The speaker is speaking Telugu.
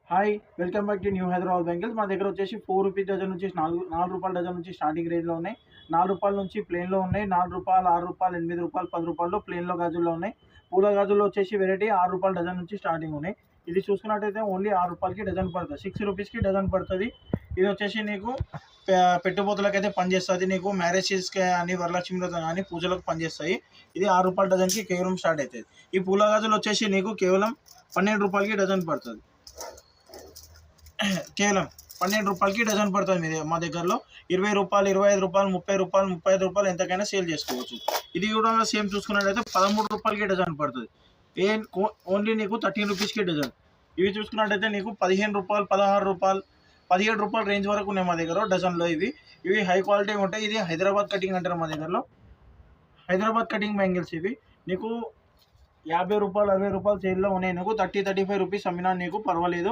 Hi! Welcome back to new Hyderabad bangles. మా దగ్గర వచ్చేసి రూ. 4 డజన్ నుంచి రూ. 4 డజన్ నుంచి స్టార్టింగ్ రేంజ్‌లో ఉన్నాయి. రూ. 4 నుంచి ప్లెయిన్‌లో ఉన్నాయి. రూ. 4, రూ. 6, రూ. 8, రూ. 10 ప్లెయిన్‌లో గాజుల్లో ఉన్నాయి. పూల గాజుల్లో వచ్చేసి వెరైటీ రూ. 6 డజన్ నుంచి స్టార్టింగ్ ఉన్నాయి. ఇది చూసుకున్నట్టయితే ఓన్లీ రూ. 6కి డజన్ పడతది. రూ. 6కి డజన్ పడతది. ఇది వచ్చేసి నీకు పెట్టుబోతులకైతే పనిచేస్తది. నీకు మ్యారేజెస్‌కి గాని, వరలక్ష్మి వ్రతం గాని పూజలకు పనిచేస్తాయి. ఇది రూ. 6 డజన్‌కి కేవలం స్టార్ట్ అయితది. ఈ పూల గాజులు వచ్చేసి నీకు కేవలం రూ. 12కి డజన్ పడతది. కేవలం రూ. 12కి డజన్ పడుతుంది మా దగ్గరలో. రూ. 20, రూ. 25, రూ. 30, రూ. 35 ఎంతకైనా సేల్ చేసుకోవచ్చు. ఇది కూడా సేమ్ చూసుకున్నట్టయితే రూ. 13కి డజన్ పడుతుంది. ఓన్లీ నీకు రూ. 13కి డజన్. ఇవి చూసుకున్నట్టయితే నీకు రూ. 15, రూ. 16, రూ. 17 రేంజ్ వరకు ఉన్నాయి మా దగ్గర డజన్లో. ఇవి హై క్వాలిటీ ఉంటాయి. ఇది హైదరాబాద్ కటింగ్ అంటారు మా దగ్గరలో. హైదరాబాద్ కటింగ్ బ్యాంగిల్స్ ఇవి. నీకు రూ. 50, రూ. 60 సేల్‌లో ఉన్నాయి. నీకు 30, 35 రూపీస్ అమ్మినా నీకు పర్వాలేదు.